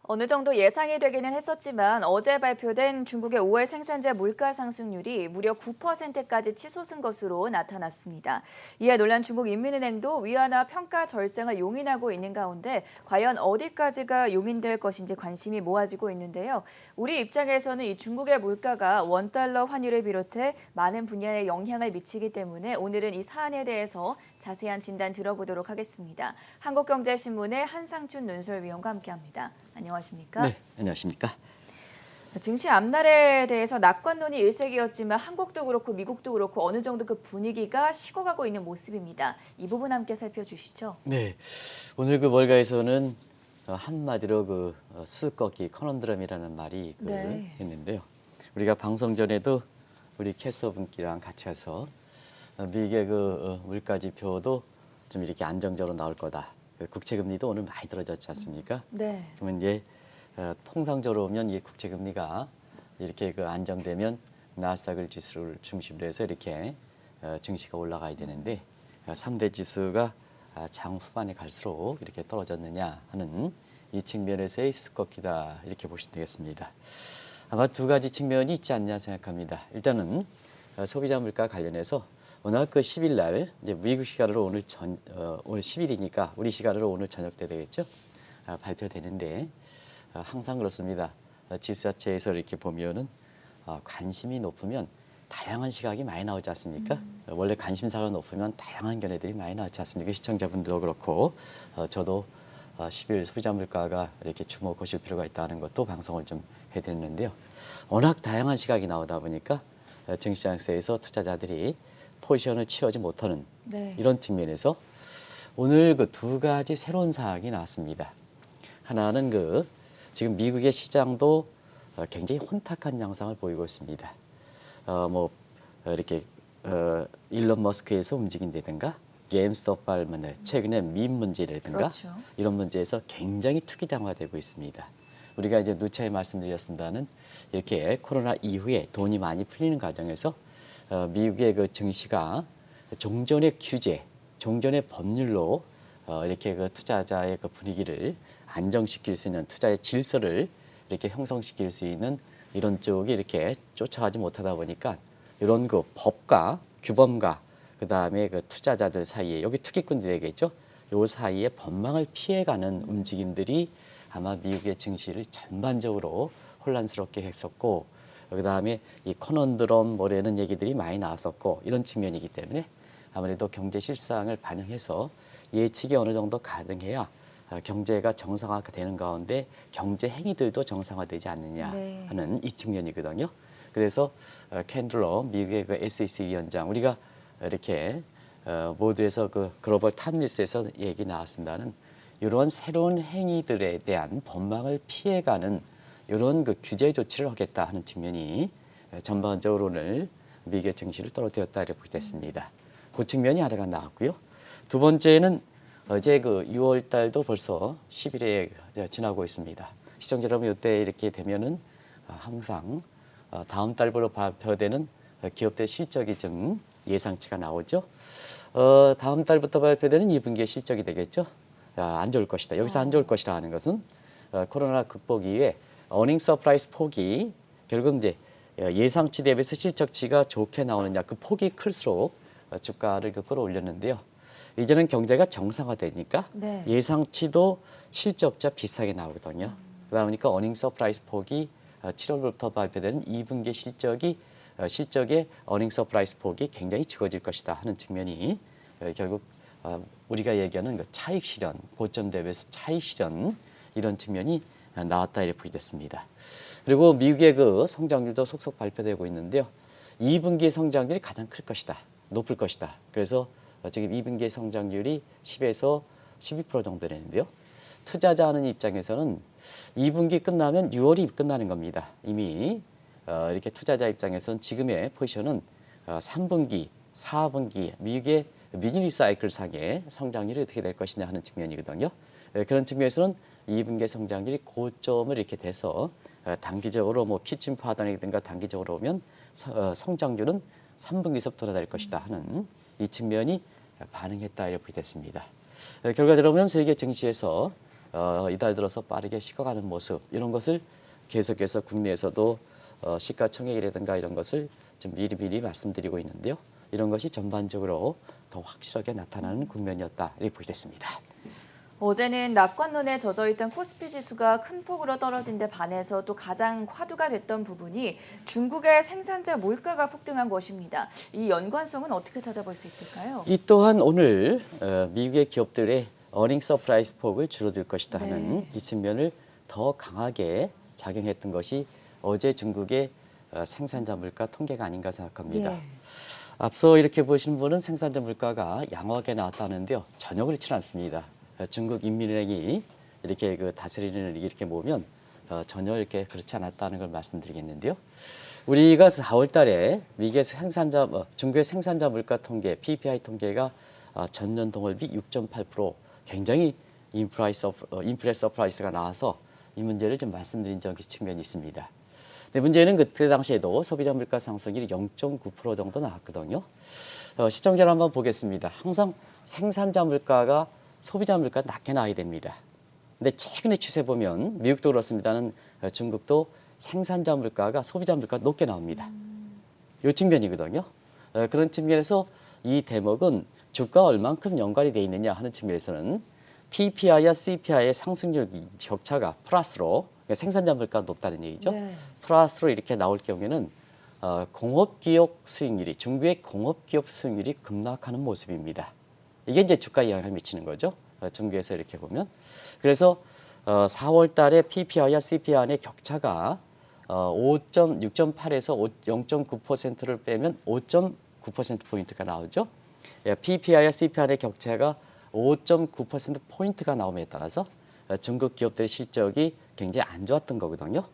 어느 정도 예상이 되기는 했었지만 어제 발표된 중국의 5월 생산자 물가 상승률이 무려 9%까지 치솟은 것으로 나타났습니다. 이에 놀란 중국인민은행도 위안화 평가 절상을 용인하고 있는 가운데 과연 어디까지가 용인될 것인지 관심이 모아지고 있는데요. 우리 입장에서는 이 중국의 물가가 원달러 환율을 비롯해 많은 분야에 영향을 미치기 때문에 오늘은 이 사안에 대해서 자세한 진단 들어보도록 하겠습니다. 한국경제신문의 한상춘 논설위원과 함께합니다. 안녕하십니까? 네, 안녕하십니까? 증시 앞날에 대해서 낙관론이 일색이었지만 한국도 그렇고 미국도 그렇고 어느 정도 그 분위기가 식어가고 있는 모습입니다. 이 부분 함께 살펴주시죠. 네, 오늘 그 월가에서는 한마디로 수수 꺾기 커넌드럼이라는 말이 네. 했는데요. 우리가 방송 전에도 우리 캐스터분끼랑 같이 해서 미국의 물가 지표도 좀 이렇게 안정적으로 나올 거다. 국채 금리도 오늘 많이 떨어졌지 않습니까? 네. 그러면 이제 통상적으로 보면 이 국채 금리가 이렇게 안정되면 나스닥을 지수를 중심으로 해서 이렇게 증시가 올라가야 되는데 3대 지수가 장 후반에 갈수록 이렇게 떨어졌느냐 하는 이 측면에서의 수꺾이다 이렇게 보시면 되겠습니다. 아마 두 가지 측면이 있지 않냐 생각합니다. 일단은 소비자 물가 관련해서 오늘 10일 날 이제 미국 시간으로 오늘 10일이니까 우리 시간으로 오늘 저녁 때 되겠죠? 발표되는데 항상 그렇습니다. 지수 자체에서 이렇게 보면은 관심이 높으면 다양한 시각이 많이 나오지 않습니까? 원래 관심사가 높으면 다양한 견해들이 많이 나오지 않습니까? 시청자분들도 그렇고 저도 10일 소비자 물가가 이렇게 주목하실 필요가 있다는 것도 방송을 좀 해드렸는데요. 워낙 다양한 시각이 나오다 보니까 증시장세에서 투자자들이 포지션을 취하지 못하는 네. 이런 측면에서 오늘 그 두 가지 새로운 사항이 나왔습니다. 하나는 지금 미국의 시장도 굉장히 혼탁한 양상을 보이고 있습니다. 이렇게 일론 머스크에서 움직인다든가 게임스톱 발문에 최근에 밈 문제라든가 그렇죠. 이런 문제에서 굉장히 투기장화되고 있습니다. 우리가 이제 누차에 말씀드렸습니다는 이렇게 코로나 이후에 돈이 많이 풀리는 과정에서 미국의 증시가 종전의 규제, 종전의 법률로 이렇게 투자자의 분위기를 안정시킬 수 있는 투자의 질서를 이렇게 형성시킬 수 있는 이런 쪽이 이렇게 쫓아가지 못하다 보니까 이런 법과 규범과 그다음에 투자자들 사이에 여기 투기꾼들에게죠. 요 사이에 법망을 피해가는 움직임들이 아마 미국의 증시를 전반적으로 혼란스럽게 했었고 그다음에 이 커넌드럼 뭐라는 얘기들이 많이 나왔었고 이런 측면이기 때문에 아무래도 경제 실상을 반영해서 예측이 어느 정도 가능해야 경제가 정상화가 되는 가운데 경제 행위들도 정상화되지 않느냐 네. 하는 이 측면이거든요. 그래서 캔들러 미국의 SEC 위원장 우리가 이렇게 모두에서 글로벌 탑뉴스에서 얘기 나왔습니다는 이런 새로운 행위들에 대한 법망을 피해가는 이런 규제 조치를 하겠다 하는 측면이 전반적으로 오늘 미국의 증시를 떨어뜨렸다 이렇게 보게 됐습니다. 그 측면이 하나가 나왔고요. 두 번째는 어제 6월 달도 벌써 10일에 지나고 있습니다. 시청자 여러분 이때 이렇게 되면은 항상 다음 달부로 발표되는 기업들 실적이 좀 예상치가 나오죠. 다음 달부터 발표되는 2분기의 실적이 되겠죠. 안 좋을 것이다. 여기서 안 좋을 것이라 하는 것은 코로나 극복 이후에 어닝 서프라이즈 폭이 결국 이제 예상치 대비해서 실적치가 좋게 나오느냐 그 폭이 클수록 주가를 끌어올렸는데요. 이제는 경제가 정상화되니까 네. 예상치도 실적자 비슷하게 나오거든요. 그러다 보니까 어닝 서프라이즈 폭이 7월부터 발표되는 2분기 실적의 어닝 서프라이즈 폭이 굉장히 적어질 것이다 하는 측면이 결국 우리가 얘기하는 차익 실현, 고점 대비해서 차익 실현 이런 측면이 나왔다 이렇게 보게 됐습니다. 그리고 미국의 성장률도 속속 발표되고 있는데요. 2분기 성장률이 가장 클 것이다. 높을 것이다. 그래서 지금 2분기 성장률이 10에서 12% 정도 되는데요. 투자자 하는 입장에서는 2분기 끝나면 6월이 끝나는 겁니다. 이미 이렇게 투자자 입장에서는 지금의 포지션은 3분기, 4분기 미국의 미니리 사이클 상의 성장률이 어떻게 될 것이냐 하는 측면이거든요. 그런 측면에서는 2분기 성장률이 고점을 이렇게 돼서 단기적으로 키친 파동이든가 단기적으로 보면 성장률은 3분기서부터 될 것이다 하는 이 측면이 반응했다 이렇게 됐습니다. 결과적으로 보면 세계 증시에서 이달 들어서 빠르게 식어가는 모습 이런 것을 계속해서 국내에서도 시가총액이라든가 이런 것을 좀 미리미리 말씀드리고 있는데요. 이런 것이 전반적으로 더 확실하게 나타나는 국면이었다 이렇게 보겠습니다. 어제는 낙관론에 젖어있던 코스피 지수가 큰 폭으로 떨어진 데 반해서 또 가장 화두가 됐던 부분이 중국의 생산자 물가가 폭등한 것입니다. 이 연관성은 어떻게 찾아볼 수 있을까요? 이 또한 오늘 미국의 기업들의 어닝 서프라이즈 폭을 줄어들 것이다 하는 네. 이 측면을 더 강하게 작용했던 것이 어제 중국의 생산자 물가 통계가 아닌가 생각합니다. 예. 앞서 이렇게 보시는 분은 생산자 물가가 양호하게 나왔다는데요. 전혀 그렇지는 않습니다. 중국 인민은행이 이렇게 그 다스리는 이렇게 보면 전혀 이렇게 그렇지 않았다는 걸 말씀드리겠는데요. 우리가 4월 달에 미국의 중국의 생산자 물가 통계, PPI 통계가 전년 동월비 6.8% 굉장히 인프레 서프라이즈가 나와서 이 문제를 좀 말씀드린 적이 측면이 있습니다. 근데 문제는 그때 당시에도 소비자 물가 상승률이 0.9% 정도 나왔거든요. 시청자를 한번 보겠습니다. 항상 생산자 물가가 소비자 물가 낮게 나와야 됩니다. 근데 최근의 추세 보면 미국도 그렇습니다는 중국도 생산자 물가가 소비자 물가 높게 나옵니다. 이 측면이거든요. 그런 측면에서 이 대목은 주가와 얼만큼 연관이 돼 있느냐 하는 측면에서는 PPI와 CPI의 상승률 격차가 플러스로 그러니까 생산자 물가가 높다는 얘기죠. 네. 플러스로 이렇게 나올 경우에는 공업기업 수익률이 중국의 공업기업 수익률이 급락하는 모습입니다. 이게 이제 주가에 영향을 미치는 거죠. 중국에서 이렇게 보면. 그래서 4월 달에 PPI와 CPI의 격차가 6.8에서 0.9%를 빼면 5.9%포인트가 나오죠. PPI와 CPI의 격차가 5.9%포인트가 나옴에 따라서 중국 기업들의 실적이 굉장히 안 좋았던 거거든요.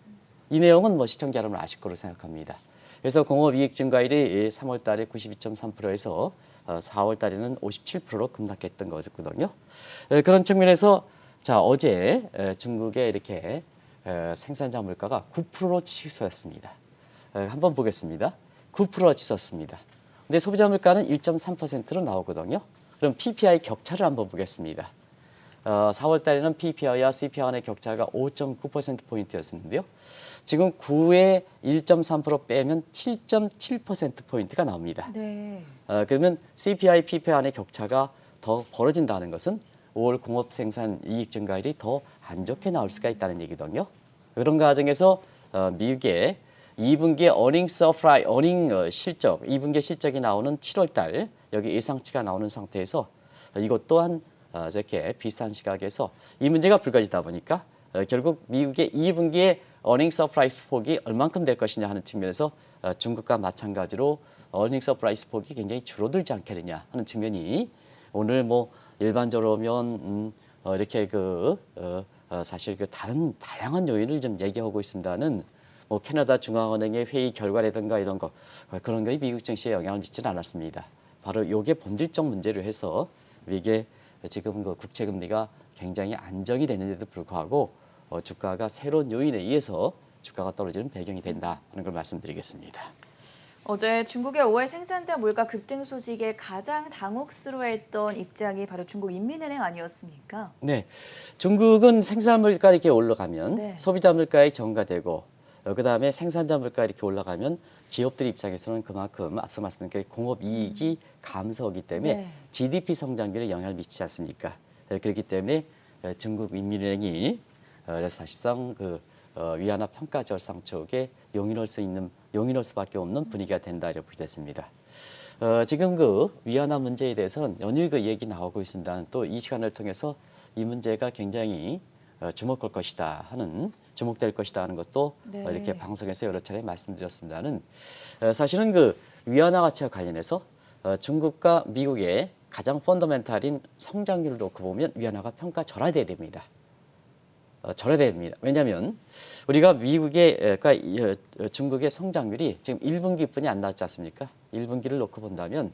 이 내용은 뭐 시청자 여러분 아실 거로 생각합니다. 그래서 공업이익 증가율이 3월 달에 92.3%에서 4월 달에는 57%로 급락했던 거였거든요. 그런 측면에서 자 어제 중국의 이렇게 생산자 물가가 9%로 치솟았습니다. 한번 보겠습니다. 9%로 치솟습니다. 근데 소비자 물가는 1.3%로 나오거든요. 그럼 PPI 격차를 한번 보겠습니다. 4월 달에는 PPI와 CPI의 격차가 5.9%포인트였는데요. 지금 9에 1.3% 빼면 7.7%포인트가 나옵니다. 네. 그러면 CPI, PPI의 격차가 더 벌어진다는 것은 5월 공업 생산 이익 증가율이 더 안 좋게 나올 수가 있다는 얘기거든요. 그런 과정에서 미국의 2분기에 어닝 실적, 2분기 실적이 나오는 7월 달 여기 예상치가 나오는 상태에서 이것 또한 이렇게 비슷한 시각에서 이 문제가 불거지다 보니까 결국 미국의 2분기에 어닝 서프라이즈 폭이 얼만큼 될 것이냐 하는 측면에서 중국과 마찬가지로 어닝 서프라이즈 폭이 굉장히 줄어들지 않게 되냐 하는 측면이 오늘 뭐 일반적으로 보면 이렇게 사실 다른 다양한 요인을 좀 얘기하고 있습니다는 뭐 캐나다 중앙은행의 회의 결과라든가 이런 거 그런 것이 미국 증시에 영향을 미치지는 않았습니다. 바로 이게 본질적 문제로 해서 이게 지금 그 국채 금리가 굉장히 안정이 되는데도 불구하고 주가가 새로운 요인에 의해서 주가가 떨어지는 배경이 된다 하는 걸 말씀드리겠습니다. 어제 중국의 5월 생산자 물가 급등 소식에 가장 당혹스러워했던 입장이 바로 중국 인민은행 아니었습니까? 네, 중국은 생산 물가 이렇게 올라가면 네. 소비자 물가에 전가되고 그다음에 생산자 물가 이렇게 올라가면 기업들 입장에서는 그만큼 앞서 말씀드린 그 공업 이익이 감소하기 때문에 네. GDP 성장률에 영향을 미치지 않습니까? 그렇기 때문에 중국 인민은행이 사실상 위안화 평가 절상 쪽에 용인할 수밖에 없는 분위기가 된다 이렇게 보겠습니다. 지금 그 위안화 문제에 대해서는 연일 그 얘기 나오고 있습니다. 또 이 시간을 통해서 이 문제가 굉장히 주목될 것이다 하는 것도 네. 이렇게 방송에서 여러 차례 말씀드렸습니다는 사실은 그 위안화 가치와 관련해서 중국과 미국의 가장 펀더멘탈인 성장률을 놓고 보면 위안화가 평가 절하돼야 됩니다. 절하돼야 됩니다. 왜냐하면 우리가 중국의 성장률이 지금 1분기뿐이 안 나왔지 않습니까? 1분기를 놓고 본다면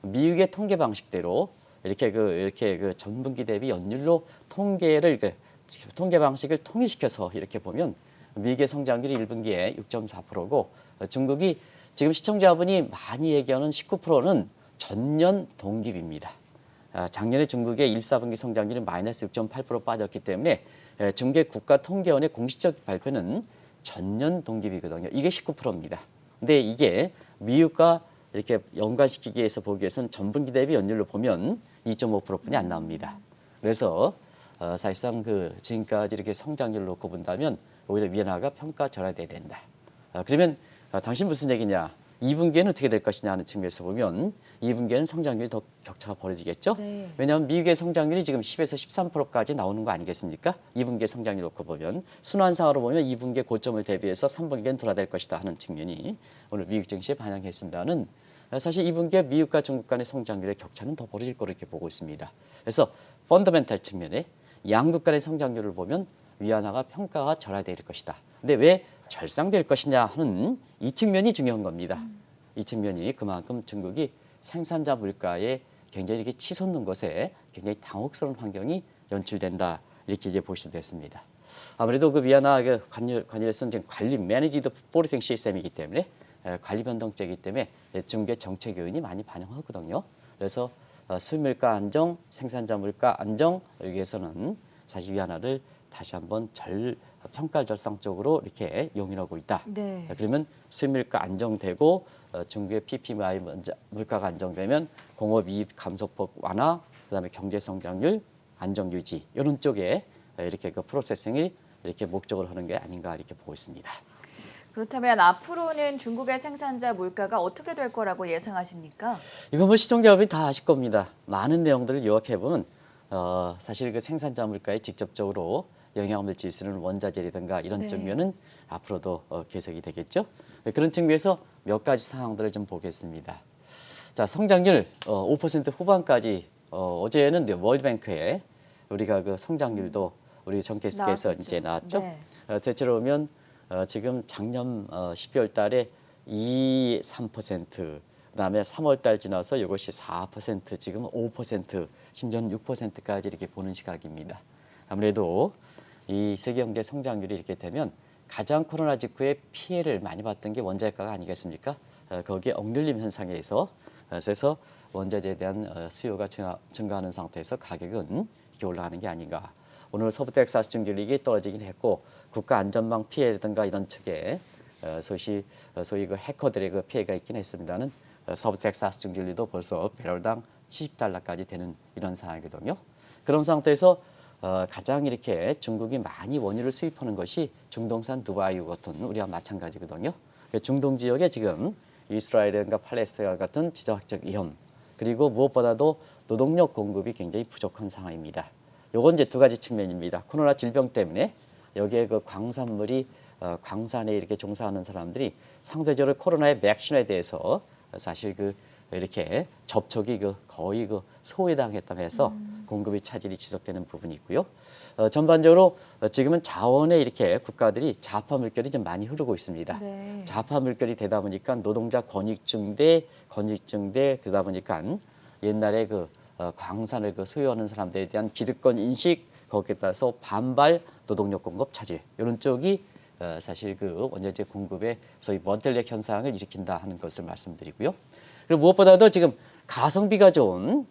미국의 통계 방식대로 이렇게 전분기 대비 연율로 통계 방식을 통일시켜서 이렇게 보면 미국의 성장률이 1분기에 6.4%고 중국이 지금 시청자분이 많이 얘기하는 19%는 전년 동기입니다. 작년에 중국의 1, 4분기 성장률이 마이너스 6.8% 빠졌기 때문에 중국 국가통계원의 공식적 발표는 전년 동기비거든요. 이게 19%입니다. 근데 이게 미국과 이렇게 연관시키기 위해서 보기 위해서는 전분기 대비 연율로 보면 2.5%뿐이 안 나옵니다. 그래서 사실상 그 지금까지 이렇게 성장률을 놓고 본다면 오히려 위안화가 평가 절하돼야 된다. 그러면 당신 무슨 얘기냐? 2분기에는 어떻게 될 것이냐 하는 측면에서 보면 2분기에는 성장률이 더 격차가 벌어지겠죠. 네. 왜냐하면 미국의 성장률이 지금 10에서 13%까지 나오는 거 아니겠습니까? 2분기의 성장률 놓고 보면 순환상으로 보면 2분기의 고점을 대비해서 3분기엔 돌아될 것이다 하는 측면이 오늘 미국 증시에 반영했습니다는 사실 2분기에 미국과 중국 간의 성장률의 격차는 더 벌어질 거로 이렇게 보고 있습니다. 그래서 펀더멘탈 측면에 양국 간의 성장률을 보면 위안화가 평가가 절하될 것이다. 근데 왜 절상될 것이냐 하는 이 측면이 중요한 겁니다. 이 측면이 그만큼 중국이 생산자 물가에 굉장히 이렇게 치솟는 것에 굉장히 당혹스러운 환경이 연출된다. 이렇게 이제 보시면 됐습니다. 아무래도 그 위안화 관련해서는 지금 관리 매니지드 포리팅 시스템이기 때문에 관리 변동제이기 때문에 중국의 정책 요인이 많이 반영하거든요. 그래서 수입물가 안정, 생산자 물가 안정 여기에서는 사실 위안화를 다시 한번 평가 절상 쪽으로 이렇게 용인하고 있다. 네. 그러면 수입물가 안정되고 중국의 PPI 물가가 안정되면 공업이익 감소폭 완화, 그다음에 경제 성장률 안정 유지 이런 쪽에 이렇게 그 프로세싱을 이렇게 목적으로 하는 게 아닌가 이렇게 보고 있습니다. 그렇다면 앞으로는 중국의 생산자 물가가 어떻게 될 거라고 예상하십니까? 이거 뭐 시청자 여러분이 다 아실 겁니다. 많은 내용들을 요약해 보면 사실 그 생산자 물가에 직접적으로 영향을 미칠 수 있는 원자재라든가 이런 네. 측면은 앞으로도 계속이 되겠죠. 그런 측면에서 몇 가지 상황들을 좀 보겠습니다. 자, 성장률 5% 후반까지 어제는 이제 월드뱅크에 우리가 그 성장률도 우리 정캐스트에서 나왔었죠. 이제 나왔죠. 네. 대체로 보면 지금 작년 12월 달에 3%, 그다음에 3월 달 지나서 이것이 4%, 지금 5%, 심지어는 6%까지 이렇게 보는 시각입니다. 아무래도 이 세계 경제 성장률이 이렇게 되면 가장 코로나 직후에 피해를 많이 봤던 게 원자재가가 아니겠습니까? 거기에 억눌림 현상에 의해서 그래서 원자재에 대한 수요가 증가하는 상태에서 가격은 이렇게 올라가는 게 아닌가. 오늘 서부 텍사스 증기율이 떨어지긴 했고 국가 안전망 피해라든가 이런 측에 소위 그 해커들의 그 피해가 있긴 했습니다는 서부 텍사스 증기율도 벌써 배럴당 70달러까지 되는 이런 상황이거든요. 그런 상태에서 가장 이렇게 중국이 많이 원유를 수입하는 것이 중동산 두바이 같은 우리와 마찬가지거든요. 중동 지역에 지금 이스라엘과 팔레스타인 같은 지정학적 위험 그리고 무엇보다도 노동력 공급이 굉장히 부족한 상황입니다. 요건 이제 두 가지 측면입니다. 코로나 질병 때문에 여기에 그 광산물이 광산에 이렇게 종사하는 사람들이 상대적으로 코로나의 백신에 대해서 사실 그 이렇게 접촉이 거의 소외당했다고 해서 공급이 차질이 지속되는 부분이 있고요. 전반적으로 지금은 자원에 이렇게 국가들이 자파 물결이 좀 많이 흐르고 있습니다. 네. 자파 물결이 되다 보니까 노동자 권익증 대 그러다 보니까 옛날에 광산을 소유하는 사람들에 대한 기득권 인식 거기에 따라서 반발 노동력 공급 차질 이런 쪽이 사실 그 원자재 공급의 소위 보틀넥 현상을 일으킨다 하는 것을 말씀드리고요. 그리고 무엇보다도 지금 가성비가 좋은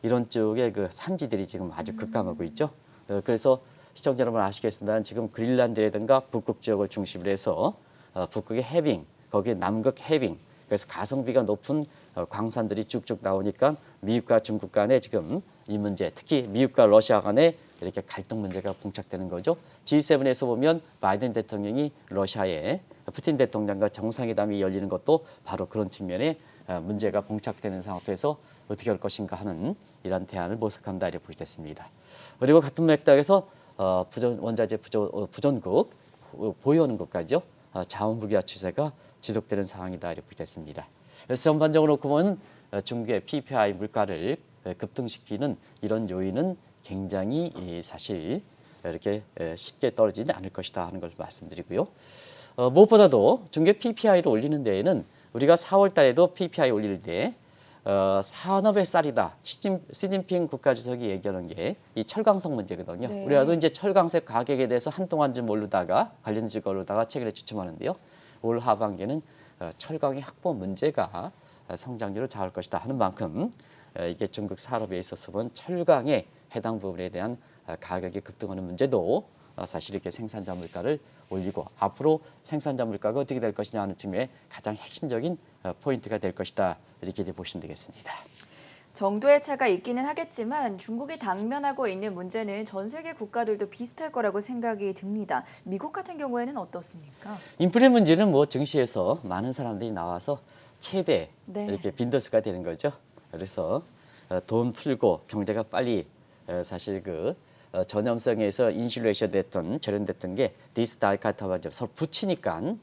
이런 쪽의 그 산지들이 지금 아주 급감하고 있죠. 그래서 시청자 여러분 아시겠습니다만 지금 그린란드라든가 북극 지역을 중심으로 해서 북극의 해빙, 거기에 남극 해빙, 그래서 가성비가 높은 광산들이 쭉쭉 나오니까 미국과 중국 간에 지금 이 문제, 특히 미국과 러시아 간에 이렇게 갈등 문제가 봉착되는 거죠. G7에서 보면 바이든 대통령이 러시아에 푸틴 대통령과 정상회담이 열리는 것도 바로 그런 측면에 문제가 봉착되는 상태에서 어떻게 할 것인가 하는 이런 대안을 모색한다 이렇게 보겠습니다. 그리고 같은 맥락에서 원자재 부전국, 보유하는 것까지요. 자원부기화 추세가 지속되는 상황이다 이렇게 보겠습니다. 그래서 전반적으로 보면 중국의 PPI 물가를 급등시키는 이런 요인은 굉장히 사실 이렇게 쉽게 떨어지지 않을 것이다 하는 것을 말씀드리고요. 무엇보다도 중국의 PPI를 올리는 데에는 우리가 4월 달에도 PPI 올릴 때 산업의 쌀이다. 시진핑 국가주석이 얘기하는 게 이 철강석 문제거든요. 네. 우리가도 이제 철강석 가격에 대해서 한동안 좀 모르다가 관련주가 오르다가 최근에 주춤하는데요. 올 하반기에는 철강의 확보 문제가 성장률을 좌우할 것이다 하는 만큼 이게 중국 산업에 있어서 본 철강에 해당 부분에 대한 가격이 급등하는 문제도 사실 이렇게 생산자 물가를 올리고 앞으로 생산자 물가가 어떻게 될 것이냐 하는 측면에 가장 핵심적인 포인트가 될 것이다. 이렇게 이제 보시면 되겠습니다. 정도의 차가 있기는 하겠지만 중국이 당면하고 있는 문제는 전 세계 국가들도 비슷할 거라고 생각이 듭니다. 미국 같은 경우에는 어떻습니까? 인플레 문제는 뭐 증시에서 많은 사람들이 나와서 최대 네. 이렇게 빈도수가 되는 거죠. 그래서 돈 풀고 경제가 빨리 사실 그 전염성에서 인슐레이션 됐던 절연됐던 게 디스다이카타가 서로 붙이니까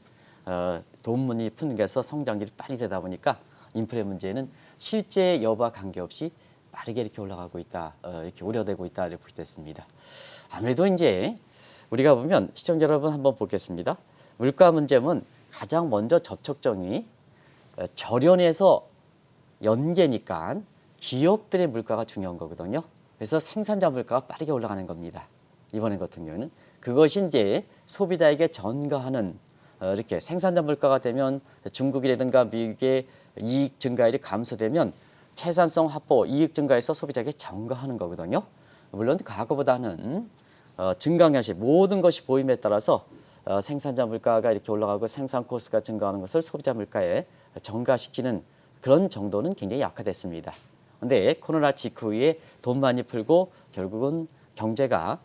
돈 문이 푸는 게서 성장률이 빨리 되다 보니까 인플레 문제는 실제 여부와 관계없이 빠르게 이렇게 올라가고 있다, 이렇게 우려되고 있다 이렇게 볼 수 있습니다. 아무래도 이제 우리가 보면 시청자 여러분 한번 보겠습니다. 물가 문제는 가장 먼저 접촉점이 절연에서 연계니까 기업들의 물가가 중요한 거거든요. 그래서 생산자 물가가 빠르게 올라가는 겁니다. 이번에 같은 경우는 그것이 이제 소비자에게 전가하는 이렇게 생산자 물가가 되면 중국이라든가 미국의 이익 증가율이 감소되면 채산성 확보, 이익 증가에서 소비자에게 전가하는 거거든요. 물론 과거보다는 증강현실 모든 것이 보임에 따라서 생산자 물가가 이렇게 올라가고 생산 코스트가 증가하는 것을 소비자 물가에 전가시키는 그런 정도는 굉장히 약화됐습니다. 그런데 코로나 직후에 돈 많이 풀고 결국은 경제가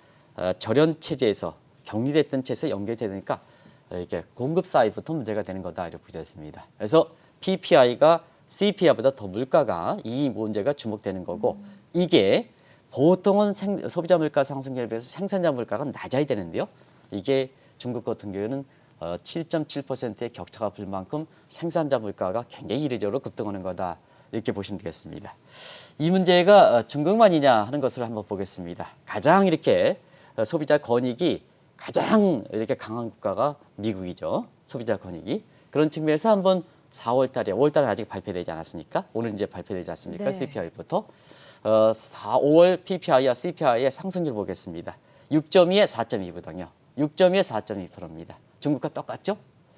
절연 체제에서 격리됐던 체제에서 연결되니까 이게 공급 사이드부터 문제가 되는 거다 이렇게 보였습니다. 그래서 PPI가 CPI보다 더 물가가 이 문제가 주목되는 거고 이게 보통은 소비자 물가 상승률에 비해서 생산자 물가가 낮아야 되는데요. 이게 중국 같은 경우에는 7.7%의 격차가 불 만큼 생산자 물가가 굉장히 이례적으로 급등하는 거다. 이렇게 보시면 되겠습니다. 이 문제가 중국만이냐 하는 것을 한번 보겠습니다. 가장 이렇게 소비자 권익이 가장 이렇게 강한 국가가 미국이죠. 소비자 권익이. 그런 측면에서 한번 4월 달에, 5월 달에 아직 발표되지 않았습니까? 오늘 이제 발표되지 않습니까? 네. CPI부터. 5월 PPI와 CPI의 상승률 보겠습니다. 6.2에 4.2거든요. 6.2에 4.2%입니다. 중국과 똑같죠?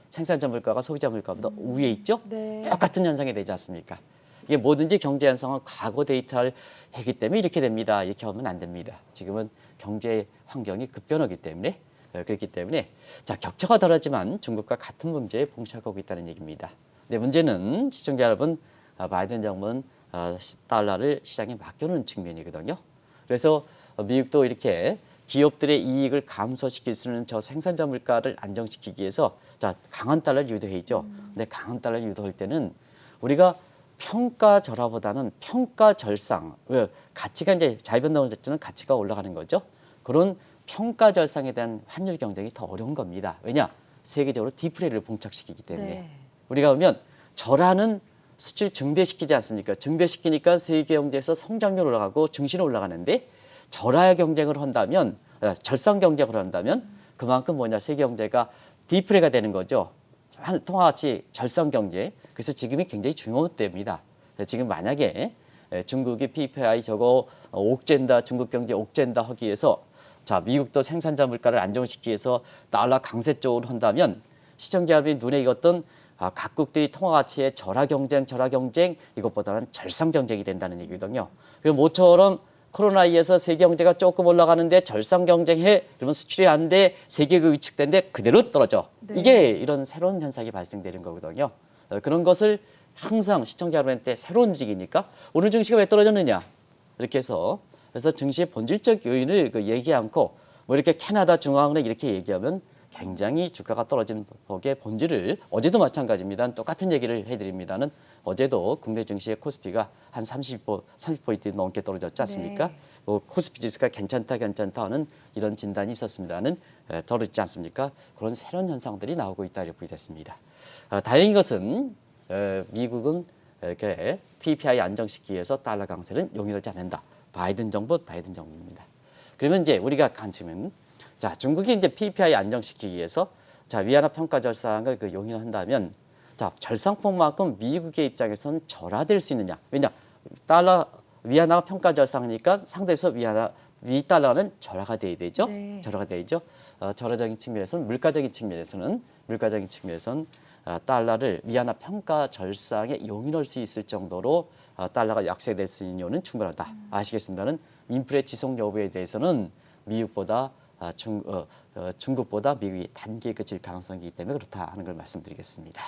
생산자 물가가 소비자 물가보다 위에 있죠? 네. 똑같은 현상이 되지 않습니까? 이게 뭐든지 경제 현상은 과거 데이터를 하기 때문에 이렇게 됩니다. 이렇게 하면 안 됩니다. 지금은 경제 환경이 급변하기 때문에 그렇기 때문에 자 격차가 다르지만 중국과 같은 문제에 봉착하고 있다는 얘기입니다. 근데 문제는 시청자 여러분 바이든 정부는 달러를 시장에 맡겨놓은 측면이거든요. 그래서 미국도 이렇게 기업들의 이익을 감소시킬 수 있는 저 생산자 물가를 안정시키기 위해서 자 강한 달러를 유도해 있죠. 근데 강한 달러를 유도할 때는 우리가 평가 절하보다는 평가 절상, 가치가 이제 자유변동을 때는 가치가 올라가는 거죠. 그런 평가 절상에 대한 환율 경쟁이 더 어려운 겁니다. 왜냐? 세계적으로 디프레를 봉착시키기 때문에. 네. 우리가 보면 절하는 수출 증대시키지 않습니까? 증대시키니까 세계 경제에서 성장률 올라가고 증시는 올라가는데 절하의 경쟁을 한다면, 절상 경쟁을 한다면 그만큼 뭐냐? 세계 경제가 디프레가 되는 거죠. 통화가치 절상 경제. 그래서 지금이 굉장히 중요한 때입니다. 지금 만약에 중국이 PPI 저거 옥죄다 중국 경제 옥죄다 하기 위해서 자 미국도 생산자 물가를 안정시키기 위해서 달러 강세 쪽으로 한다면 시청자 여러분이 눈에 익었던 각국들이 통화가치의 절하 경쟁 이것보다는 절상 경쟁이 된다는 얘기거든요. 그리고 모처럼 코로나에 의해서 세계 경제가 조금 올라가는데 절상 경쟁해 그러면 수출이 안 돼 세계가 위축된데 그대로 떨어져. 네. 이게 이런 새로운 현상이 발생되는 거거든요. 그런 것을 항상 시청자 여러분한테 새로운 움직이니까 오늘 증시가 왜 떨어졌느냐 이렇게 해서 그래서 증시의 본질적 요인을 얘기 않고 뭐 이렇게 캐나다 중앙은행 이렇게 얘기하면 굉장히 주가가 떨어지는 법의 본질을 어제도 마찬가지입니다. 똑같은 얘기를 해드립니다는 어제도 국내 증시의 코스피가 한 30포인트 넘게 떨어졌지 않습니까? 네. 뭐 코스피 지수가 괜찮다 하는 이런 진단이 있었습니다는 떨어지지 않습니까? 그런 새로운 현상들이 나오고 있다 이렇게 보겠습니다. 다행인 것은 미국은 이렇게 PPI 안정시키기 위해서 달러 강세는 용인하지 않는다. 바이든 정부입니다. 그러면 이제 우리가 관심은 자 중국이 이제 PPI 안정시키기 위해서 자 위안화 평가 절상을 용인한다면 자 절상폭만큼 미국의 입장에서는 절하될 수 있느냐? 왜냐 달러 위안화가 평가 절상이니까 상대에서 위안화 미 달러는 절하가 돼야 되죠. 네. 절하가 돼야죠. 절하적인 측면에서는 물가적인 측면에서는 달러를 위안화 평가 절상에 용인할 수 있을 정도로 달러가 약세될 수 있는 이유는 충분하다. 아시겠습니다는 인플레 지속 여부에 대해서는 미국보다 중국보다 미국이 단기에 그칠 가능성이 있기 때문에 그렇다 하는 걸 말씀드리겠습니다.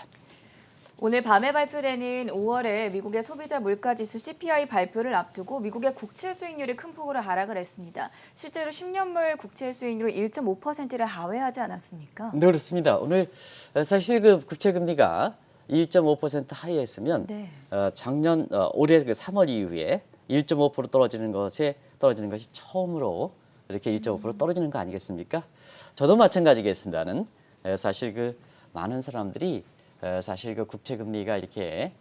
오늘 밤에 발표되는 5월에 미국의 소비자 물가지수 CPI 발표를 앞두고 미국의 국채 수익률이 큰 폭으로 하락을 했습니다. 실제로 10년물 국채 수익률이 1.5%를 하회하지 않았습니까? 네, 그렇습니다. 오늘 사실 그 국채 금리가 1.5% 하회했으면 네. 작년 올해 그 3월 이후에 1.5% 떨어지는 것이 처음으로 이렇게 1.5% 떨어지는 거 아니겠습니까? 저도 마찬가지겠습니다는 사실 그 많은 사람들이 사실 그 국채 금리가 이렇게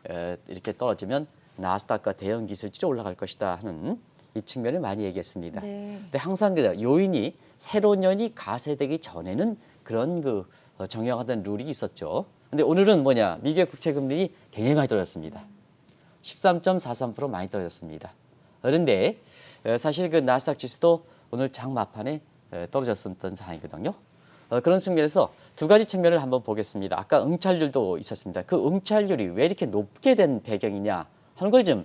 떨어지면 나스닥과 대형 기술주로 올라갈 것이다 하는 이 측면을 많이 얘기했습니다. 네. 근데 항상 그 요인이 새로운 연이 가세되기 전에는 그런 그 정형화된 룰이 있었죠. 근데 오늘은 뭐냐? 미국의 국채 금리 굉장히 많이 떨어졌습니다. 13.43% 많이 떨어졌습니다. 그런데 사실 그 나스닥 지수도 오늘 장 막판에 떨어졌었던 상황이거든요. 그런 측면에서 두 가지 측면을 한번 보겠습니다. 아까 응찰률도 있었습니다. 그 응찰률이 왜 이렇게 높게 된 배경이냐 하는 걸 좀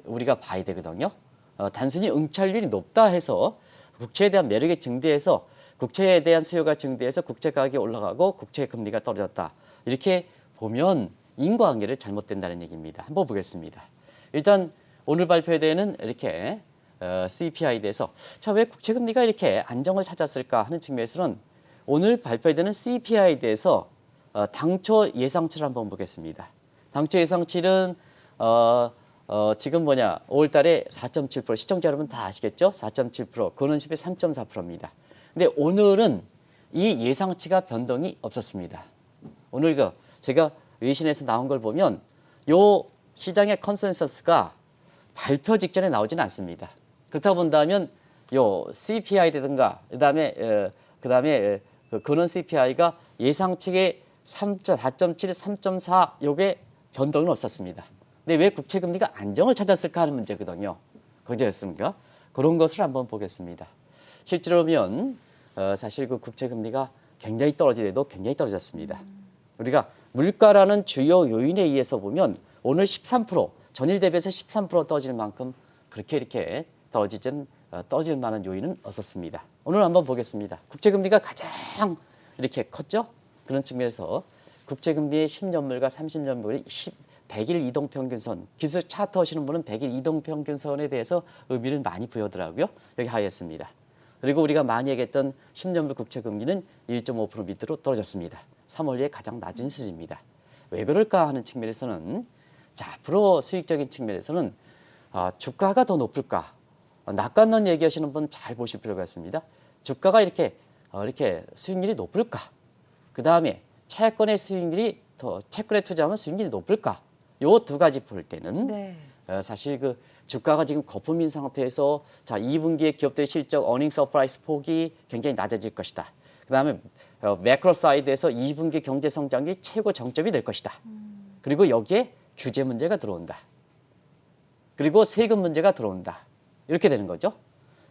우리가 봐야 되거든요. 단순히 응찰률이 높다 해서 국채에 대한 매력이 증대해서 국채에 대한 수요가 증대해서 국채 가격이 올라가고 국채 금리가 떨어졌다. 이렇게 보면 인과관계를 잘못된다는 얘기입니다. 한번 보겠습니다. 일단 오늘 발표되는 이렇게 CPI에 대해서 왜 국채 금리가 이렇게 안정을 찾았을까 하는 측면에서는 오늘 발표되는 CPI에 대해서 당초 예상치를 한번 보겠습니다. 당초 예상치는 지금 5월 달에 4.7%, 시청자 여러분 다 아시겠죠? 4.7%, 근원 10의 3.4%입니다. 근데 오늘은 이 예상치가 변동이 없었습니다. 오늘 제가 외신에서 나온 걸 보면 요 시장의 컨센서스가 발표 직전에 나오지는 않습니다. 그렇다 본다면 요 CPI라든가 그다음에 그 근원 CPI가 예상치의 4.7, 3.4 요게 변동은 없었습니다. 근데 왜 국채 금리가 안정을 찾았을까 하는 문제거든요. 그렇습니까? 그런 것을 한번 보겠습니다. 실제로면 사실 그 국채 금리가 굉장히 떨어지더라도 굉장히 떨어졌습니다. 우리가 물가라는 주요 요인에 의해서 보면 오늘 13% 전일 대비해서 13% 떨어질 만큼 그렇게 이렇게 떨어질 만한 요인은 없었습니다. 오늘 한번 보겠습니다. 국채 금리가 가장 이렇게 컸죠? 그런 측면에서 국채 금리의 10년물과 30년물이 100일 이동평균선, 기술 차트 하시는 분은 100일 이동평균선에 대해서 의미를 많이 부여하더라고요. 여기 하였습니다. 그리고 우리가 많이 얘기했던 10년물 국채 금리는 1.5% 밑으로 떨어졌습니다. 3월에 가장 낮은 수준입니다. 왜 그럴까 하는 측면에서는 앞으로 수익적인 측면에서는 주가가 더 높을까? 낙관론 얘기하시는 분 잘 보실 필요가 있습니다. 주가가 이렇게 수익률이 높을까? 그 다음에 채권의 채권에 투자하면 수익률이 높을까? 요 두 가지 볼 때는 네. 사실 그 주가가 지금 거품인 상태에서 2분기에 기업들의 실적 어닝 서프라이즈 폭이 굉장히 낮아질 것이다. 그 다음에 매크로 사이드에서 2분기 경제 성장이 최고 정점이 될 것이다. 그리고 여기에 규제 문제가 들어온다. 그리고 세금 문제가 들어온다. 이렇게 되는 거죠.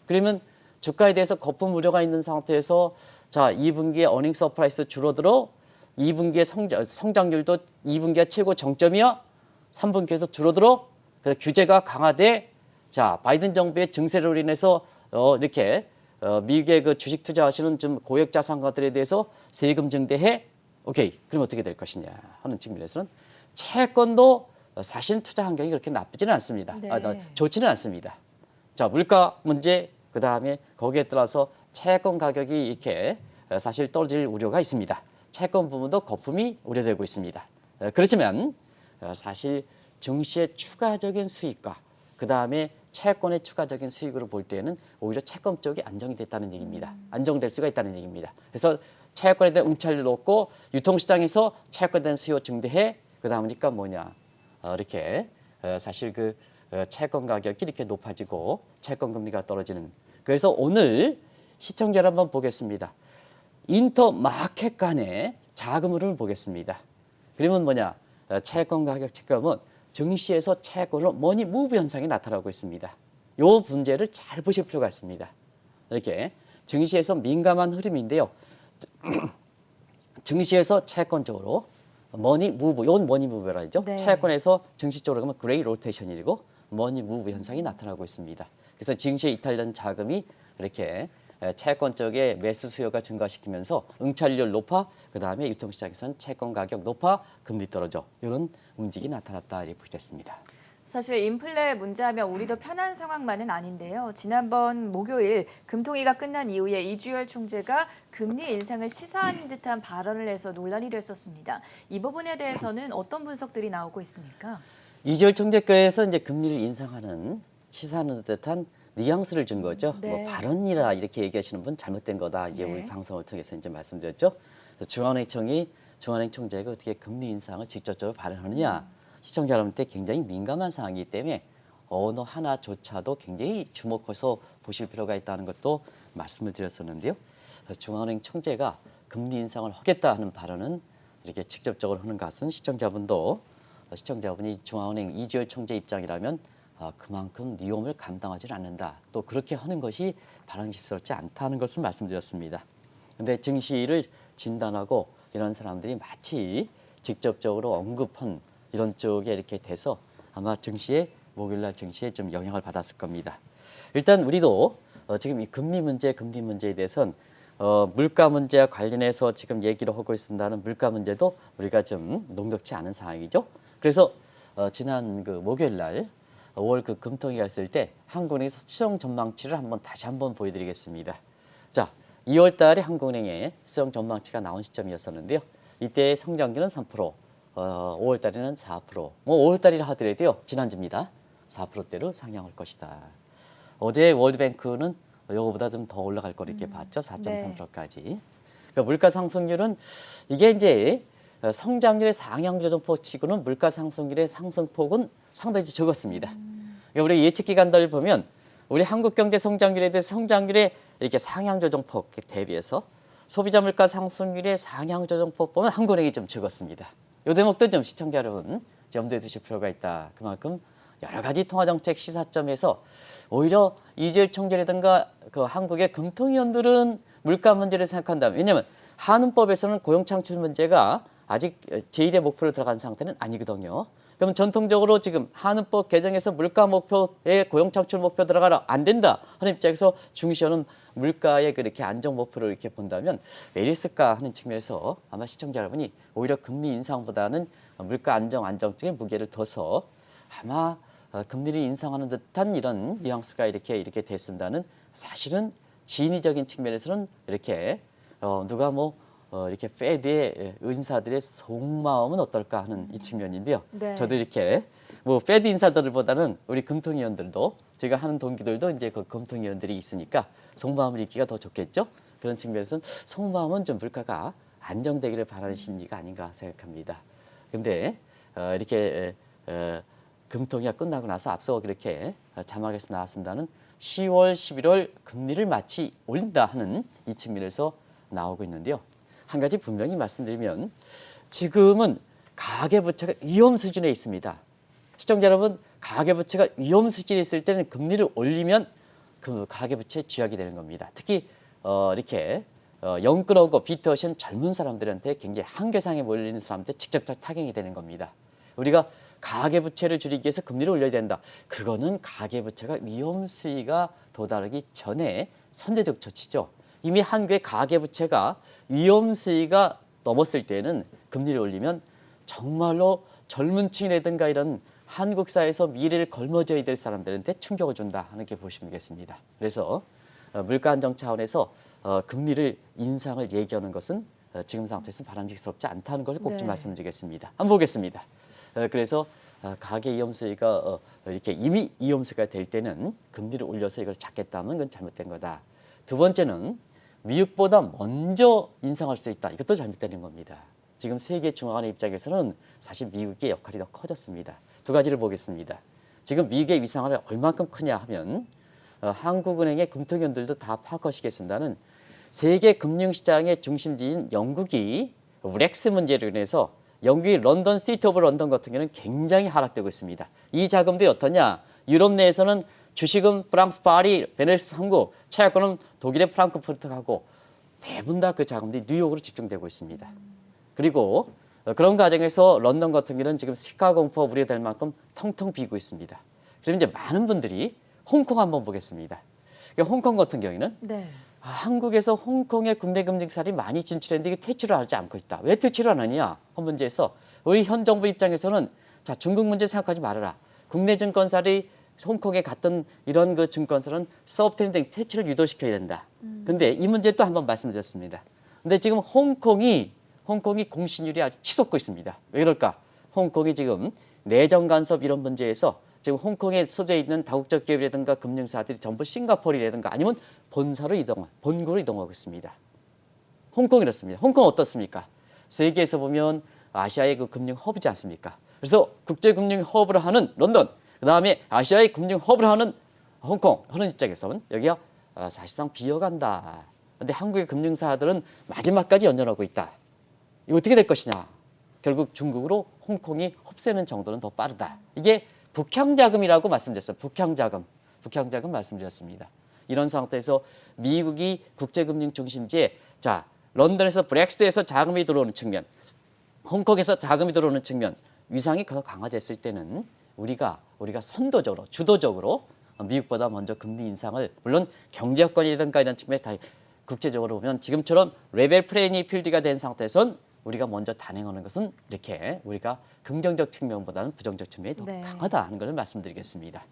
그러면 주가에 대해서 거품 우려가 있는 상태에서 2분기에 어닝 서프라이즈 줄어들어 2분기의 성장률도 2분기가 최고 정점이야. 3분기에서 줄어들어. 그래서 규제가 강화돼. 바이든 정부의 증세로 인해서 이렇게 미국의 그 주식 투자하시는 좀 고액 자산가들에 대해서 세금 증대해. 오케이. 그럼 어떻게 될 것이냐 하는 측면에서는 채권도 사실 투자 환경이 그렇게 나쁘지는 않습니다. 네. 좋지는 않습니다. 물가 문제, 그 다음에 거기에 따라서 채권 가격이 이렇게 사실 떨어질 우려가 있습니다. 채권 부분도 거품이 우려되고 있습니다. 그렇지만 사실 증시의 추가적인 수익과 그 다음에 채권의 추가적인 수익으로 볼 때는 오히려 채권 쪽이 안정이 됐다는 얘기입니다. 안정될 수가 있다는 얘기입니다. 그래서 채권에 대한 응찰률 높고 유통시장에서 채권에 대한 수요 증대해. 그러다 보니까 이렇게 사실 그 채권 가격이 이렇게 높아지고 채권 금리가 떨어지는. 그래서 오늘 시청자 한번 보겠습니다. 인터마켓 간의 자금 흐름을 보겠습니다. 그러면 채권 가격 체크하면 증시에서 채권으로 머니 무브 현상이 나타나고 있습니다. 요 문제를 잘 보실 필요가 있습니다. 이렇게 증시에서 민감한 흐름인데요. 증시에서 채권적으로 머니 무브, 이건 머니 무브라 하죠. 네. 채권에서 증시 쪽으로 가면 그레이 로테이션이고 머니 무브 현상이 나타나고 있습니다. 그래서 증시에 이탈된 자금이 이렇게 채권 쪽에 매수 수요가 증가시키면서 응찰률 높아, 그 다음에 유통시장에서는 채권 가격 높아, 금리 떨어져, 이런 움직임이 나타났다 이렇게 보겠습니다. 사실 인플레 문제하면 우리도 편한 상황만은 아닌데요. 지난번 목요일 금통위가 끝난 이후에 이주열 총재가 금리 인상을 시사하는 듯한 발언을 해서 논란이 됐었습니다. 이 부분에 대해서는 어떤 분석들이 나오고 있습니까? 이주열 총재께서 이제 금리를 인상하는 시사하는 듯한 뉘앙스를 준 거죠. 네. 뭐 발언이라 이렇게 얘기하시는 분 잘못된 거다. 이제 네. 우리 방송을 통해서 이제 말씀드렸죠. 중앙은행 총재가 어떻게 금리 인상을 직접적으로 발언하느냐. 시청자 여러분한테 굉장히 민감한 사항이기 때문에 언어 하나조차도 굉장히 주목해서 보실 필요가 있다는 것도 말씀을 드렸었는데요. 중앙은행 총재가 금리 인상을 하겠다 하는 발언은 이렇게 직접적으로 하는 것은 시청자분이 중앙은행 이주열 총재 입장이라면 그만큼 위험을 감당하지 않는다. 또 그렇게 하는 것이 바람직스럽지 않다는 것을 말씀드렸습니다. 그런데 증시를 진단하고 이런 사람들이 마치 직접적으로 언급한 이런 쪽에 이렇게 돼서 아마 목요일날 증시에 좀 영향을 받았을 겁니다. 일단 우리도 지금 이 금리 문제에 대해서는 물가 문제와 관련해서 지금 얘기를 하고 있다는 물가 문제도 우리가 좀 녹록지 않은 상황이죠. 그래서 지난 그 목요일날 5월 그 금통위가 있을 때 한국은행에서 수정 전망치를 다시 한번 보여드리겠습니다. 자, 2월 달에 한국은행의 수정 전망치가 나온 시점이었었는데요. 이때 성장률은 3%, 5월 달에는 4%, 뭐 5월 달이라 하더라도요, 지난주입니다. 4%대로 상향할 것이다. 어제 월드뱅크는 이거보다 좀 더 올라갈 거를 이렇게 봤죠. 4.3%까지. 그러니까 물가 상승률은 이게 이제 성장률의 상향 조정폭 치고는 물가 상승률의 상승폭은 상당히 적었습니다. 그러니까 우리 예측 기관들을 보면 우리 한국 경제 성장률에 대해서 성장률의 이렇게 상향 조정폭 대비해서 소비자 물가 상승률의 상향 조정폭 보면 한국은행이 좀 적었습니다. 이 대목도 좀 시청자 여러분 염두에 두실 필요가 있다. 그만큼 여러 가지 통화정책 시사점에서 오히려 이주열 총재라든가 그 한국의 금통위원들은 물가 문제를 생각한다면, 왜냐하면 한은법에서는 고용창출 문제가 아직 제1의 목표로 들어간 상태는 아니거든요. 그럼 전통적으로 지금 한은법 개정에서 물가 목표에 고용창출 목표 들어가라 안 된다 하는 입장에서 중시하는 물가의 그렇게 안정 목표를 이렇게 본다면 왜 이랬을까 하는 측면에서 아마 시청자 여러분이 오히려 금리 인상보다는 물가 안정 쪽에 무게를 둬서 아마 금리를 인상하는 듯한 이런 뉘앙스가 이렇게 됐습니다는 사실은 진위적인 측면에서는 이렇게 누가 이렇게 페드의 인사들의 속마음은 어떨까 하는 이 측면인데요. 네. 저도 이렇게 페드 인사들보다는 우리 금통위원들도 제가 하는 동기들도 이제 그 금통위원들이 있으니까 속마음을 읽기가 더 좋겠죠. 그런 측면에서는 속마음은 좀 물가가 안정되기를 바라는 심리가 아닌가 생각합니다. 그런데 이렇게 금통위가 끝나고 나서 앞서 그렇게 자막에서 나왔습니다는 10월, 11월 금리를 마치 올린다 하는 이 측면에서 나오고 있는데요. 한 가지 분명히 말씀드리면 지금은 가계부채가 위험 수준에 있습니다. 시청자 여러분, 가계부채가 위험 수준에 있을 때는 금리를 올리면 그 가계부채 쥐약이 되는 겁니다. 특히 이렇게 영끌하고 비트하신 젊은 사람들한테 굉장히 한계상에 몰리는 사람한테 직접적 타격이 되는 겁니다. 우리가 가계부채를 줄이기 위해서 금리를 올려야 된다. 그거는 가계부채가 위험 수위가 도달하기 전에 선제적 조치죠. 이미 한국의 가계부채가 위험 수위가 넘었을 때는 금리를 올리면 정말로 젊은 층이라든가 이런 한국 사회에서 미래를 걸머져야 될 사람들한테 충격을 준다 하는 게 보시면 되겠습니다. 그래서 물가 안정 차원에서 금리를 인상을 얘기하는 것은 지금 상태에서 바람직스럽지 않다는 것을 꼭 좀 말씀드리겠습니다. 한번 보겠습니다. 그래서 가계 위험 수위가 이렇게 이미 위험수가 될 때는 금리를 올려서 이걸 잡겠다면 그건 잘못된 거다. 두 번째는 미국보다 먼저 인상할 수 있다. 이것도 잘못되는 겁니다. 지금 세계 중앙은행 입장에서는 사실 미국의 역할이 더 커졌습니다. 두 가지를 보겠습니다. 지금 미국의 위상이 얼마큼 크냐 하면 한국은행의 금통위원들도 다 파악하시겠습니다는 세계 금융시장의 중심지인 영국이 브렉스 문제로 인해서 영국의 런던 시티 오브 런던 같은 경우는 굉장히 하락되고 있습니다. 이 자금들이 어떠냐? 유럽 내에서는 주식은 프랑스 파리, 베네스 항구, 채권은 독일의 프랑크푸르트 가고 대부분 다 그 자금들이 뉴욕으로 집중되고 있습니다. 그리고 그런 과정에서 런던 같은 경우는 지금 시카 공포가 우려될 만큼 텅텅 비고 있습니다. 그럼 이제 많은 분들이 홍콩 한번 보겠습니다. 그러니까 홍콩 같은 경우에는 네. 한국에서 홍콩의 국내 금융사들이 많이 진출했는데 이게 퇴출을 하지 않고 있다. 왜 퇴출을 안 하느냐? 한 문제에서 우리 현 정부 입장에서는 자, 중국 문제 생각하지 말아라. 국내 증권사들이 홍콩에 갔던 이런 그 증권사는 서브트렌딩 퇴출을 유도시켜야 된다. 근데 이 문제 또 한번 말씀드렸습니다. 근데 지금 홍콩이 공신률이 아주 치솟고 있습니다. 왜 그럴까? 홍콩이 지금 내정 간섭 이런 문제에서 지금 홍콩에 소재 있는 다국적 기업이라든가 금융사들이 전부 싱가포르라든가 아니면 본국으로 이동하고 있습니다. 홍콩이 이렇습니다. 홍콩 어떻습니까? 세계에서 보면 아시아의 그 금융 허브지 않습니까? 그래서 국제 금융 허브를 하는 런던, 그다음에 아시아의 금융 허브를 하는 홍콩 하는 입장에서는 여기가 사실상 비어간다. 그런데 한국의 금융사들은 마지막까지 연연하고 있다. 이거 어떻게 될 것이냐? 결국 중국으로 홍콩이 흡수하는 정도는 더 빠르다. 이게 북향자금이라고 말씀드렸어요. 북향자금 말씀드렸습니다. 이런 상태에서 미국이 국제금융 중심지에 자 런던에서 브렉시트에서 자금이 들어오는 측면, 홍콩에서 자금이 들어오는 측면 위상이 더 강화됐을 때는 우리가 선도적으로 주도적으로 미국보다 먼저 금리 인상을 물론 경제 여건이라든가 이런 측면에 다 국제적으로 보면 지금처럼 레벨 플레이니 필드가 된 상태에선 우리가 먼저 단행하는 것은 이렇게 우리가 긍정적 측면보다는 부정적 측면이 더 네. 강하다 하는 것을 말씀드리겠습니다.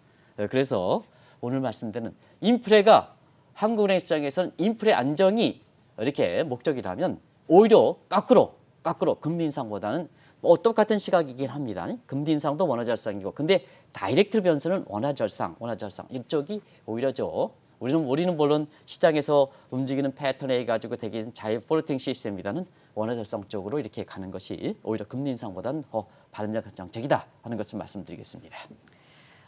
그래서 오늘 말씀드리는 인플레가 한국은행 시장에서는 인플레 안정이 이렇게 목적이라면 오히려 거꾸로 금리 인상보다는 뭐 똑같은 시각이긴 합니다. 금리 인상도 원화절상이고 근데 다이렉트 변수는 원화절상 이쪽이 오히려 우리는 물론 시장에서 움직이는 패턴에 가지고 되긴 자유 포르팅 시스템보다는 원화절상 쪽으로 이렇게 가는 것이 오히려 금리 인상보다는 더 바른 정책이다 하는 것을 말씀드리겠습니다.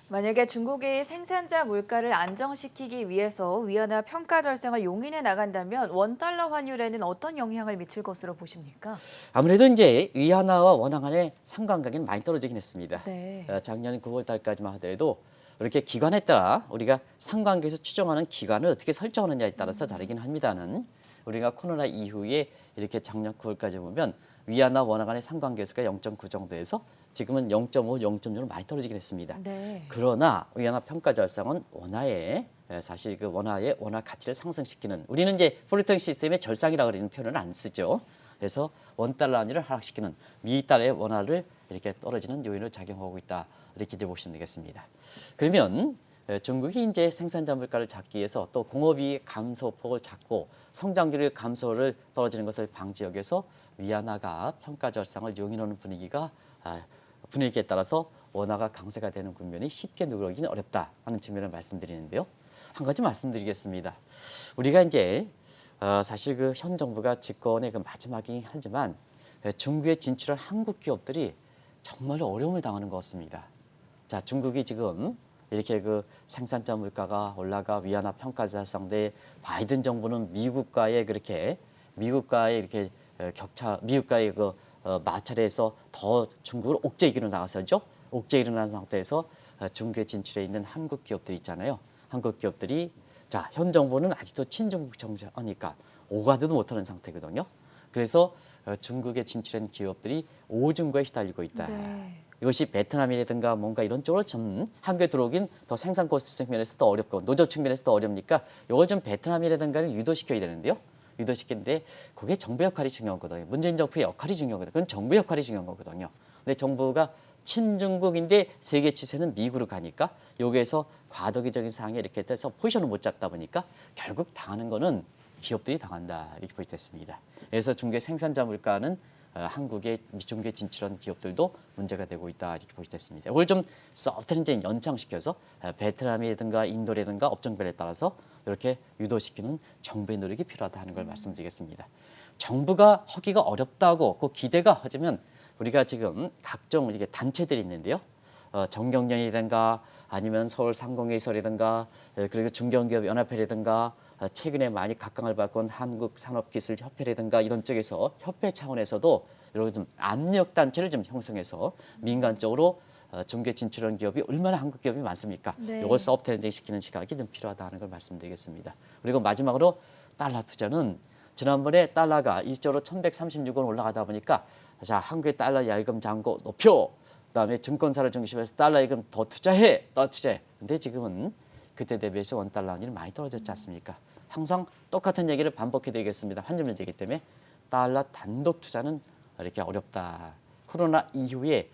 만약에 중국이 생산자 물가를 안정시키기 위해서 위안화 평가 절상을 용인해 나간다면 원달러 환율에는 어떤 영향을 미칠 것으로 보십니까? 아무래도 이제 위안화와 원화 간의 상관관계는 많이 떨어지긴 했습니다. 네. 작년 9월 달까지만 하더라도 이렇게 기관에 따라 우리가 상관계에서 추정하는 기간을 어떻게 설정하느냐에 따라서 다르긴 합니다는 우리가 코로나 이후에 이렇게 작년 9월까지 보면 위안화 원화 간의 상관계수가 0.9 정도에서 지금은 0.5, 0.6로 많이 떨어지긴 했습니다. 네. 그러나 위안화 평가 절상은 원화의 사실 그 원화의 원화 가치를 상승시키는 우리는 이제 플로팅 시스템의 절상이라고 하는 표현을 안 쓰죠. 그래서 원달러 환율을 하락시키는 미달러의 원화를 이렇게 떨어지는 요인을 작용하고 있다. 이렇게 이제 보시면 되겠습니다. 그러면 중국이 이제 생산자 물가를 잡기 위해서 또 공업이 감소폭을 잡고 성장률의 감소를 떨어지는 것을 방지하기 위해서 위안화가 평가 절상을 용인하는 분위기에 따라서 원화가 강세가 되는 국면이 쉽게 누그러지는 어렵다 하는 측면을 말씀드리는데요. 한 가지 말씀드리겠습니다. 우리가 이제 사실 그 현 정부가 집권의 그 마지막이긴 하지만 중국에 진출한 한국 기업들이 정말 어려움을 당하는 것 같습니다. 자, 중국이 지금 이렇게 그 생산자 물가가 올라가 위안화 평가 절상대 바이든 정부는 미국과의 이렇게 미국과의 그 마찰에서 더 중국을 옥죄이기로 나가서죠. 옥죄이기로 나간 상태에서 중국에 진출해 있는 한국 기업들 있잖아요. 한국 기업들이 자, 현 정부는 아직도 친중국 정책하니까 오가지도 못하는 상태거든요. 그래서 중국에 진출한 기업들이 오중과에 시달리고 있다. 네. 이것이 베트남이라든가 뭔가 이런 쪽으로 좀 한국에 들어오긴 더 생산 코스트 측면에서 더 어렵고 노조 측면에서 더 어렵니까 이걸 좀 베트남이라든가를 유도시켜야 되는데요. 유도시키는데 그게 정부 역할이 중요하거든요. 문재인 정부의 역할이 중요하거든요. 그건 정부 역할이 중요한 거거든요. 근데 정부가 친중국인데 세계 추세는 미국으로 가니까 여기에서 과도기적인 상황에 이렇게 돼서 포지션을 못 잡다 보니까 결국 당하는 거는 기업들이 당한다 이렇게 보여졌습니다. 그래서 중국의 생산자 물가는 한국의 중국에 진출한 기업들도 문제가 되고 있다 이렇게 보여졌습니다. 이걸 좀 소프트를 이제 연장시켜서 베트남이라든가 인도라든가 업종별에 따라서 이렇게 유도시키는 정부의 노력이 필요하다 하는 걸 말씀드리겠습니다. 정부가 하기가 어렵다고 그 기대가 하자면 우리가 지금 각종 이게 단체들이 있는데요. 정경련이라든가 아니면 서울상공회의소라든가 그리고 중견기업연합회라든가 최근에 많이 각광을 받고 온 한국산업기술협회라든가 이런 쪽에서 협회 차원에서도 이런 좀 압력 단체를 좀 형성해서 민간 쪽으로 중개 진출한 기업이 얼마나 한국 기업이 많습니까? 네. 이걸 소프트 랜딩 시키는 시각이 좀 필요하다는 걸 말씀드리겠습니다. 그리고 마지막으로 달러 투자는 지난번에 달러가 일시적으로 1136원 올라가다 보니까 자, 한국의 달러 야유금 잔고 높여. 그다음에 증권사를 중심해서 달러 예금 더 투자해. 근데 지금은 그때 대비해서 원달러 환율이 많이 떨어졌지 않습니까? 항상 똑같은 얘기를 반복해 드리겠습니다. 환율 문제이기 때문에 달러 단독 투자는 이렇게 어렵다. 코로나 이후에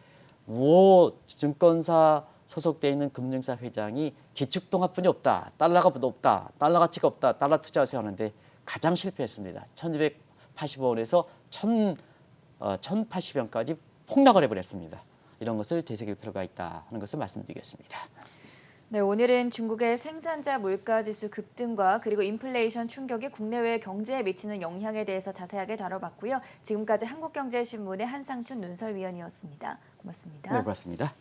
증권사 소속돼 있는 금융사 회장이 기축통화뿐이 없다. 달러가 높다. 달러 가치가 없다. 달러 투자하세요 하는데 가장 실패했습니다. 1285원에서 1080원까지 폭락을 해버렸습니다. 이런 것을 되새길 필요가 있다 하는 것을 말씀드리겠습니다. 네, 오늘은 중국의 생산자 물가지수 급등과 그리고 인플레이션 충격이 국내외 경제에 미치는 영향에 대해서 자세하게 다뤄봤고요. 지금까지 한국경제신문의 한상춘 눈설위원이었습니다. 고맙습니다. 네, 고맙습니다.